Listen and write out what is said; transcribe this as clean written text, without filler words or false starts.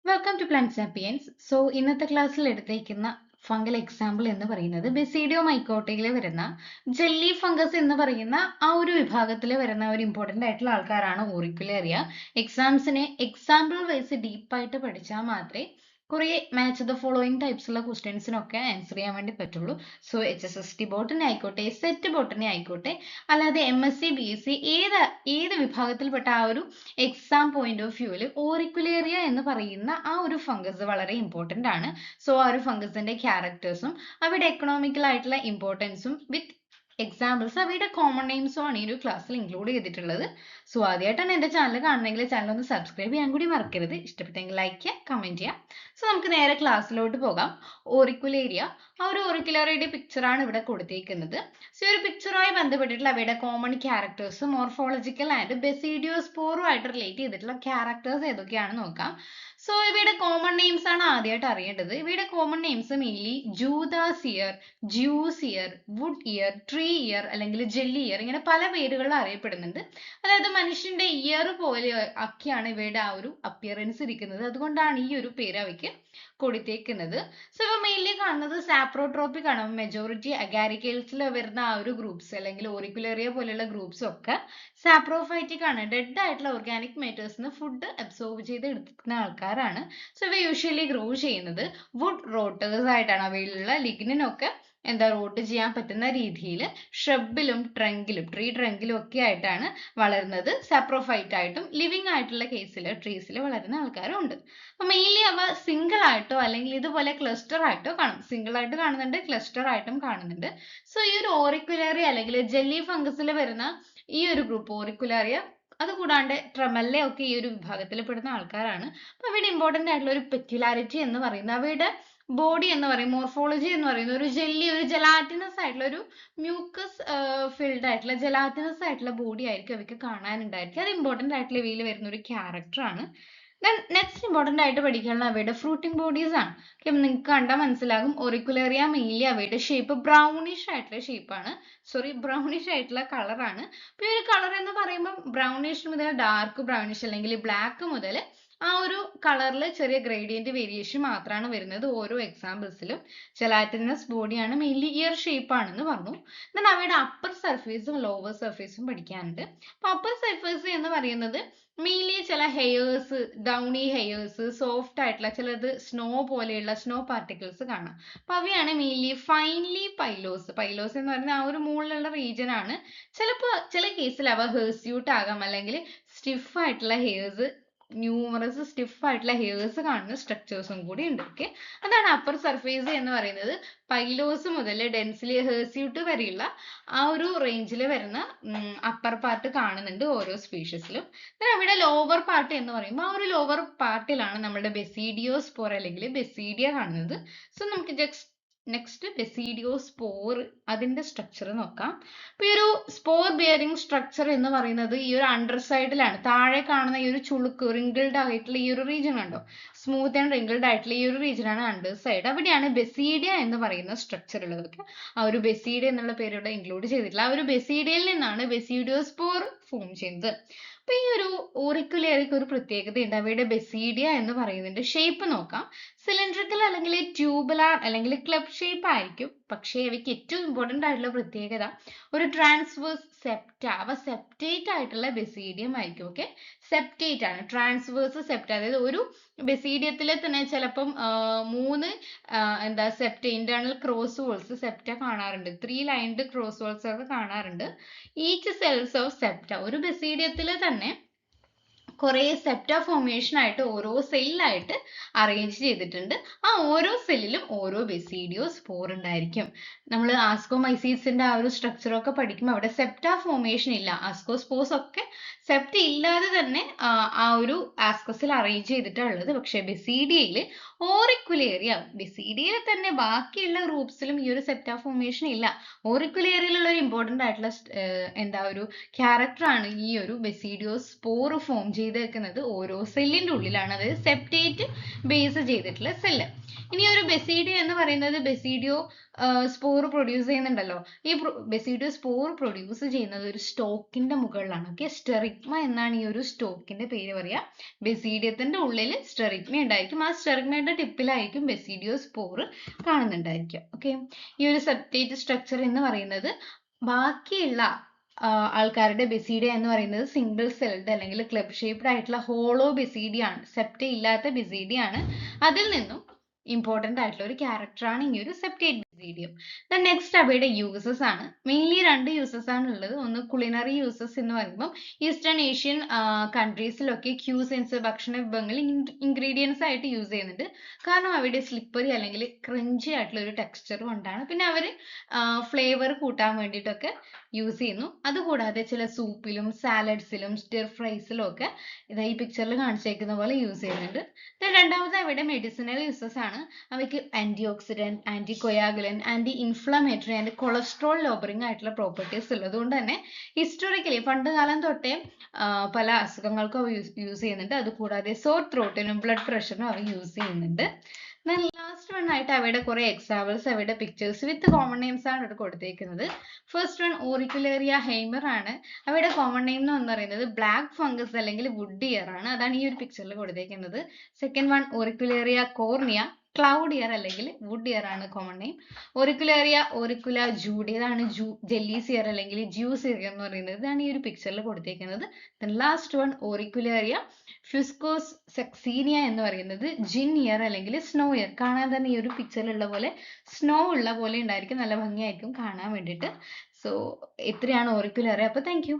Welcome to plant sapiens. ഇന്നത്തെ ക്ലാസ്സിൽ എടുത്തേക്കുന്ന fungal example എന്ന് പറയുന്നത് ബെസീഡിയോ മൈക്കോട്ടയിൽ വരുന്ന ജെല്ലി ഫംഗസ് എന്ന് പറയുന്ന ആ ഒരു വിഭാഗത്തിൽ വരുന്ന ഒരു ഇമ്പോർട്ടൻ്റ് ആയിട്ടുള്ള ആൾക്കാരാണ് ഓറിക്കുലേറിയ. എക്സാംസിന് എക്സാമ്പിൾ വൈസ് ഡീപ്പായിട്ട് പഠിച്ചാൽ മാത്രമേ കുറേ മാച്ച് ദ ഫോളോയിങ് ടൈപ്സ് ഉള്ള ക്വസ്റ്റ്യൻസിനൊക്കെ ആൻസർ ചെയ്യാൻ വേണ്ടി പറ്റുള്ളൂ. HSST ബോട്ടണി ആയിക്കോട്ടെ, സെറ്റ് ബോട്ടണി ആയിക്കോട്ടെ, അല്ലാതെ MSc BSc ഏത് വിഭാഗത്തിൽപ്പെട്ട ആ ഒരു എക്സാം പോയിന്റ് ഓഫ് വ്യൂവിൽ ഓറിക്കുലേറിയ എന്ന് പറയുന്ന ആ ഒരു ഫംഗസ് വളരെ ഇമ്പോർട്ടൻ്റ് ആണ്. ആ ഒരു ഫംഗസിന്റെ ക്യാരക്ടേഴ്സും അവയുടെ എക്കണോമിക്കൽ ആയിട്ടുള്ള ഇമ്പോർട്ടൻസും വിത്ത് എക്സാമ്പിൾസ് അവയുടെ കോമൺ നെയിംസും ആണ് ഈ ഒരു ക്ലാസ്സിൽ ഇൻക്ലൂഡ് ചെയ്തിട്ടുള്ളത്. ആദ്യമായിട്ടാണ് എൻ്റെ ചാനൽ കാണണമെങ്കിൽ ചാനൽ ഒന്ന് സബ്സ്ക്രൈബ് ചെയ്യാൻ കൂടി മറക്കരുത്. ഇഷ്ടപ്പെട്ടെങ്കിൽ ലൈക്ക് ചെയ്യുക, കമൻറ്റ് ചെയ്യുക. നമുക്ക് നേരെ ക്ലാസ്സിലോട്ട് പോകാം. ഓറിക്കുലേറിയ, ആ ഒരു ഓറിക്കുലേറിയയുടെ പിക്ചറാണ് ഇവിടെ കൊടുത്തേക്കുന്നത്. ഈ ഒരു പിക്ചറുമായി ബന്ധപ്പെട്ടിട്ടുള്ള അവയുടെ കോമൺ ക്യാരക്ടേഴ്സ്, മോർഫോളജിക്കൽ ആൻഡ് ബെസീഡിയോസ്പോറുമായിട്ട് റിലേറ്റ് ചെയ്തിട്ടുള്ള ക്യാരക്ടേഴ്സ് ഏതൊക്കെയാണെന്ന് നോക്കാം. ഇവയുടെ കോമൺ നെയിംസ് ആണ് ആദ്യമായിട്ട് അറിയേണ്ടത്. ഇവയുടെ common names mainly Judas ear, Jew's ear, wood ear, tree ear അല്ലെങ്കിൽ ജെല്ലി ഇയർ, ഇങ്ങനെ പല പേരുകളിൽ അറിയപ്പെടുന്നുണ്ട്. അതായത് മനുഷ്യന്റെ ഇയർ പോലെ ഒക്കെയാണ് ഇവയുടെ ആ ഒരു അപ്പിയറൻസ് ഇരിക്കുന്നത്. അതുകൊണ്ടാണ് ഈ ഒരു പേര് അവയ്ക്ക് കൊടുത്തേക്കുന്നത്. ഇവ മെയിൻലി കാണുന്നത് സാപ്രോട്രോപിക് ആണ്. മെജോറിറ്റി അഗാരിക്കൽസിൽ വരുന്ന ആ ഒരു ഗ്രൂപ്പ്സ് അല്ലെങ്കിൽ ഓറിക്കുലേറിയ പോലെയുള്ള ഗ്രൂപ്പ്സ് ഒക്കെ സാപ്രോഫൈറ്റിക് ആണ്. ഡെഡ് ആയിട്ടുള്ള ഓർഗാനിക് മാറ്റേഴ്സിന് ഫുഡ് അബ്സോർബ് ചെയ്ത് എടുക്കുന്ന ആൾക്കാരാണ്. ഇവ യൂഷ്വലി ഗ്രോ ചെയ്യുന്നത് വുഡ് റോട്ടേഴ്സ് ആയിട്ടാണ്. അവയിലുള്ള ലിഗ്നിനൊക്കെ റോട്ട് ചെയ്യാൻ പറ്റുന്ന രീതിയിൽ ഷ്രബിലും ട്രങ്കിലും ട്രീ ട്രങ്കിലും ഒക്കെ ആയിട്ടാണ് വളരുന്നത്. സാപ്രോഫൈറ്റ് ആയിട്ടും ലിവിങ് ആയിട്ടുള്ള കേസിൽ ട്രീസിൽ വളരുന്ന ആൾക്കാരും ഉണ്ട്. അപ്പൊ മെയിൻലി അവ സിംഗിൾ ആയിട്ടോ അല്ലെങ്കിൽ ഇതുപോലെ ക്ലസ്റ്റർ ആയിട്ടോ കാണും. സിംഗിൾ ആയിട്ട് കാണുന്നുണ്ട്, ക്ലസ്റ്റർ ആയിട്ടും കാണുന്നുണ്ട്. ഈ ഒരു ഓറിക്കുലേറിയ അല്ലെങ്കിൽ ജെല്ലി ഫംഗസിൽ വരുന്ന ഈ ഒരു ഗ്രൂപ്പ് ഓറിക്കുലാറിയ, അതുകൂടാണ്ട് ട്രെമല്ല ഒക്കെ ഈ ഒരു വിഭാഗത്തിൽ പെടുന്ന ആൾക്കാരാണ്. അപ്പൊ അവയുടെ ഇമ്പോർട്ടൻ്റ് ആയിട്ടുള്ള ഒരു പെക്യുലാരിറ്റി എന്ന് പറയുന്നത് അവയുടെ ബോഡി എന്ന് പറയും, മോർഫോളജി എന്ന് പറയുന്നത് ഒരു ജെല്ലി, ഒരു ജെലാറ്റിനസ് ആയിട്ടുള്ള ഒരു മ്യൂക്കസ് ഫിൽഡ് ആയിട്ടുള്ള ജെലാറ്റിനസ് ആയിട്ടുള്ള ബോഡി ആയിരിക്കും അവയ്ക്ക് കാണാനുണ്ടായിരിക്കും. അത് ഇമ്പോർട്ടൻ്റ് ആയിട്ടുള്ള ഇവയിൽ വരുന്ന ഒരു ക്യാരക്ടർ ആണ്. നെക്സ്റ്റ് ഇമ്പോർട്ടൻ്റ് ആയിട്ട് പഠിക്കാനുള്ള അവയുടെ ഫ്രൂട്ടിംഗ് ബോഡീസ് ആണ്. നിങ്ങൾക്ക് കണ്ടാൽ മനസ്സിലാകും ഓറിക്കുലേറിയ മെയിൻലി അവയുടെ ഷേപ്പ് ബ്രൗണിഷ് ആയിട്ടുള്ള ഷേപ്പാണ്, ബ്രൗണിഷ് ആയിട്ടുള്ള കളറാണ്. അപ്പൊ ഈ ഒരു കളർ എന്ന് പറയുമ്പോൾ ബ്രൗണിഷ് മുതൽ ഡാർക്ക് ബ്രൗണിഷ് അല്ലെങ്കിൽ ബ്ലാക്ക് മുതൽ ആ ഒരു കളറിൽ ചെറിയ ഗ്രേഡിയന്റ് വേരിയേഷൻ മാത്രമാണ് വരുന്നത് ഓരോ എക്സാമ്പിൾസിലും. ജെലാറ്റിനസ് ബോഡിയാണ്, മെയിൻലി ഇയർ ഷേപ്പ് ആണെന്ന് പറഞ്ഞു. അവയുടെ അപ്പർ സർഫേസും ലോവർ സർഫേസും പഠിക്കാനുണ്ട്. അപ്പൊ അപ്പർ സർഫേസ് എന്ന് പറയുന്നത് മെയിൻലി ചില ഹെയേഴ്സ്, ഡൗണി ഹെയേഴ്സ്, സോഫ്റ്റ് ആയിട്ടുള്ള ചിലത് സ്നോ പോലെയുള്ള സ്നോ പാർട്ടിക്കിൾസ് കാണാം. അപ്പൊ അവയാണ് മെയിൻലി ഫൈൻലി പൈലോസ്. പൈലോസ് എന്ന് പറയുന്ന ആ ഒരു മുകളിലുള്ള റീജിയൻ ആണ്. ചില കേസിൽ അവ ഹെർസ്യൂട്ട് ആകാം അല്ലെങ്കിൽ സ്റ്റിഫ് ആയിട്ടുള്ള ഹെയർസ്, ന്യൂമറസ് സ്റ്റിഫ് ആയിട്ടുള്ള ഹെയർസ് കാണുന്ന സ്ട്രക്ചേഴ്സും കൂടി ഉണ്ട്. ഓക്കെ, അതാണ് അപ്പർ സർഫേസ് എന്ന് പറയുന്നത്. പൈലോസ് മുതൽ ഡെൻസിലി ഹെർസ്യൂട്ട് വരെയുള്ള ആ ഒരു റേഞ്ചിൽ വരുന്ന അപ്പർ പാർട്ട് കാണുന്നുണ്ട് ഓരോ സ്പീഷീസിലും. അവിടെ ലോവർ പാർട്ട് എന്ന് പറയുമ്പോൾ ആ ഒരു ലോവർ പാർട്ടിലാണ് നമ്മുടെ ബെസീഡിയോസ്പോർ അല്ലെങ്കിൽ ബെസീഡിയ കാണുന്നത്. നമുക്ക് നെക്സ്റ്റ് ബെസീഡിയോസ്പോർ, അതിന്റെ സ്ട്രക്ചർ നോക്കാം. അപ്പൊ ഈ ഒരു സ്പോർ ബിയറിംഗ് സ്ട്രക്ചർ എന്ന് പറയുന്നത് ഈ ഒരു അണ്ടർ സൈഡിലാണ്. താഴെ കാണുന്ന ഈ ഒരു ചുളുക്ക് റിങ്കിൾഡ് ആയിട്ടുള്ള ഈ ഒരു റീജിയൻ ഉണ്ടോ, സ്മൂത്ത് ആൻഡ് റിങ്കിൾഡ് ആയിട്ടുള്ള ഈ ഒരു റീജിയൻ ആണ് അണ്ടർ സൈഡ്. അവിടെയാണ് ബെസീഡിയ എന്ന് പറയുന്ന സ്ട്രക്ചർ ഉള്ളതൊക്കെ. ആ ഒരു ബെസീഡിയ എന്നുള്ള പേര് ഇവിടെ ഇൻക്ലൂഡ് ചെയ്തിട്ടില്ല. ആ ഒരു ബെസീഡിയയിൽ നിന്നാണ് ബെസീഡിയോസ്പോർ ഫോം ചെയ്യുന്നത്. അപ്പൊ ഈ ഒരു ഓറിക്കുലേറിയക്ക് ഒരു പ്രത്യേകതയുണ്ട്. അവയുടെ ബെസീഡിയ എന്ന് പറയുന്നതിന്റെ ഷേപ്പ് നോക്കാം. സിലിണ്ടറിക്കൽ അല്ലെങ്കിൽ ട്യൂബുലാർ അല്ലെങ്കിൽ ക്ലബ് ഷേപ്പ് ആയിരിക്കും. പക്ഷേ അവയ്ക്ക് ഏറ്റവും ഇമ്പോർട്ടൻ്റ് ആയിട്ടുള്ള പ്രത്യേകത ഒരു ട്രാൻസ്വേഴ്സ് സെപ്റ്റ, അവ സെപ്റ്റേറ്റ് ആയിട്ടുള്ള ബെസീഡിയം ആയിരിക്കും. ഓക്കെ, സെപ്റ്റേറ്റ് ആണ്, ട്രാൻസ്വേഴ്സ് സെപ്റ്റ. അതായത് ഒരു ബെസീഡിയത്തിൽ തന്നെ ചിലപ്പം 3 സെപ്റ്റ, ഇന്റേണൽ ക്രോസ് വോൾസ് സെപ്റ്റ കാണാറുണ്ട്. 3 ലൈൻഡ് ക്രോസ് വോൾസ് ഒക്കെ കാണാറുണ്ട്. ഈച്ച് സെൽസ് ഓഫ് സെപ്റ്റ, ഒരു ബെസീഡിയത്തിൽ തന്നെ കുറെ സെപ്റ്റ ഫോർമേഷൻ ആയിട്ട് ഓരോ സെല്ലായിട്ട് അറേഞ്ച് ചെയ്തിട്ടുണ്ട്. ആ ഓരോ സെല്ലിലും ഓരോ ബെസീഡിയോസ്പോർ ഉണ്ടായിരിക്കും. നമ്മൾ ആസ്കോമൈസീസിന്റെ ആ ഒരു സ്ട്രക്ചർ ഒക്കെ പഠിക്കുമ്പോൾ അവിടെ സെപ്റ്റ ഫോർമേഷൻ ഇല്ല. ആസ്കോസ്പോസ് ഒക്കെ സെപ്റ്റ ഇല്ലാതെ തന്നെ ആ ഒരു ആസ്കസിൽ അറേഞ്ച് ചെയ്തിട്ടുള്ളത്. പക്ഷെ ബെസീഡിയയിൽ ഓറിക്കുലേറിയ, ബെസീഡിയയിൽ തന്നെ ബാക്കിയുള്ള ഗ്രൂപ്പ്സിലും ഈ ഒരു സെപ്റ്റ ഫോർമേഷൻ ഇല്ല. ഓറിക്കുലേറിയയിലുള്ള ഒരു ഇമ്പോർട്ടൻ്റ് ആയിട്ടുള്ള ഒരു ക്യാരക്ടർ ആണ് ഈ ഒരു ബെസീഡിയോസ്പോർ ഫോം ചെയ്തേക്കുന്നത് ഓരോ സെല്ലിന്റെ ഉള്ളിലാണ്. അതായത് സെപ്റ്റേറ്റ് ബേസ് ചെയ്തിട്ടുള്ള സെല്ല്. ഇനി ഒരു ബെസീഡിയോ എന്ന് പറയുന്നത് ബെസീഡിയോ സ്പോർ പ്രൊഡ്യൂസ് ചെയ്യുന്നുണ്ടല്ലോ. ഈ ബെസീഡിയോ സ്പോർ പ്രൊഡ്യൂസ് ചെയ്യുന്നത് ഒരു സ്റ്റോക്കിന്റെ മുകളിലാണ്. ഓക്കെ, സ്റ്റെറിഗ്മ എന്നാണ് ഈ ഒരു സ്റ്റോക്കിന്റെ പേര് പറയാ. ബെസീഡിയത്തിന്റെ ഉള്ളിൽ സ്റ്റെറിഗ്മ ഉണ്ടായിരിക്കും. ആ സ്റ്റെറിഗ്മയുടെ ടിപ്പിലായിരിക്കും ബെസീഡിയോ സ്പോർ കാണുന്നുണ്ടായിരിക്കുക. ഓക്കെ, ഈ ഒരു സെപ്റ്റേറ്റ് സ്ട്രക്ചർ എന്ന് പറയുന്നത് ബാക്കിയുള്ള ആൾക്കാരുടെ ബെസീഡിയ എന്ന് പറയുന്നത് സിംഗിൾ സെൽഡ് അല്ലെങ്കിൽ ക്ലബ് ഷേപ്ഡ് ആയിട്ടുള്ള ഹോളോ ബെസീഡിയ ആണ്. സെപ്റ്റ ഇല്ലാത്ത ബെസീഡിയ ആണ്. അതിൽ നിന്നും ഇമ്പോർട്ടന്റ് ആയിട്ടുള്ള ഒരു ക്യാരക്ടറാണ് ഈ ഒരു സെപ്റ്റേറ്റ് ബെസീഡിയം. നെക്സ്റ്റ് അവയുടെ യൂസസ് ആണ്. മെയിൻലി രണ്ട് യൂസസ് ആണ് ഉള്ളത്. ഒന്ന് കുളിനറി യൂസസ് എന്ന് പറയുമ്പോൾ ഈസ്റ്റേൺ ഏഷ്യൻ കൺട്രീസിലൊക്കെ ക്യൂസിൻസ് ഭക്ഷണ വിഭവങ്ങളിൽ ഇൻഗ്രീഡിയൻസ് ആയിട്ട് യൂസ് ചെയ്യുന്നുണ്ട്. കാരണം അവയുടെ സ്ലിപ്പറി അല്ലെങ്കിൽ ക്രഞ്ചി ആയിട്ടുള്ള ഒരു ടെക്സ്ചർ കൊണ്ടാണ്. പിന്നെ അവർ ഫ്ലേവർ കൂട്ടാൻ വേണ്ടിയിട്ടൊക്കെ യൂസ് ചെയ്യുന്നു. അതുകൂടാതെ ചില സൂപ്പിലും സാലഡ്സിലും സ്റ്റിർ ഫ്രൈസിലും ഒക്കെ ഇത് ഈ പിക്ചറിൽ കാണിച്ചേക്കുന്ന പോലെ യൂസ് ചെയ്യുന്നുണ്ട്. രണ്ടാമത് അവയുടെ മെഡിസിനൽ യൂസസ് ആണ്. അവയ്ക്ക് antioxidant, anticoagulant, anti inflammatory and cholesterol lowering ആയിട്ടുള്ള പ്രോപ്പർട്ടീസ് ഉള്ളതുകൊണ്ട് തന്നെ ഹിസ്റ്റോറിക്കലി പണ്ട് കാലം തൊട്ടേ പല അസുഖങ്ങൾക്കും അവ യൂസ് ചെയ്യുന്നുണ്ട്. അതുകൂടാതെ സോർ ത്രോട്ടിനും ബ്ലഡ് പ്രഷറിനും അവ യൂസ് ചെയ്യുന്നുണ്ട്. ലാസ്റ്റ് വൺ ആയിട്ട് അവയുടെ കുറെ എക്സാമ്പിൾസ്, അവയുടെ പിക്ചേഴ്സ് വിത്ത് കോമൺ നെയിംസ് ആണ് ഇവിടെ കൊടുത്തേക്കുന്നത്. ഫസ്റ്റ് വൺ ഓറിക്കുലേറിയ ഹെയ്മർ ആണ്. അവയുടെ കോമൺ നെയിം എന്ന് പറയുന്നത് ബ്ലാക്ക് ഫംഗസ് അല്ലെങ്കിൽ വുഡ് ഇയർ ആണ്. അതാണ് ഈ ഒരു പിക്ചറിൽ കൊടുത്തേക്കുന്നത്. Second one Auricularia cornea, cloud ear അല്ലെങ്കിൽ വുഡ് ഇയർ ആണ് common name. Auricularia auricula judae, ഇതാണ് ജെല്ലീസ് ഇയർ അല്ലെങ്കിൽ ജ്യൂസ് ഇയർ എന്ന് പറയുന്നത്. ഇതാണ് ഈ ഒരു പിക്ചറിൽ കൊടുത്തേക്കുന്നത്. ലാസ്റ്റ് വൺ ഓറിക്കുലേറിയ ഫ്യുസ്കോസ് സെക്സീനിയ എന്ന് പറയുന്നത് ജിൻ ഇയർ അല്ലെങ്കിൽ സ്നോ ഇയർ. കാണാൻ തന്നെ ഈ ഒരു പിക്ചറിലുള്ള പോലെ സ്നോ ഉള്ള പോലെ ഉണ്ടായിരിക്കും, നല്ല ഭംഗിയായിരിക്കും കാണാൻ വേണ്ടിയിട്ട്. സോ ഇത്രയാണ് ഓറിക്കുലേറിയ. അപ്പോൾ താങ്ക് യു.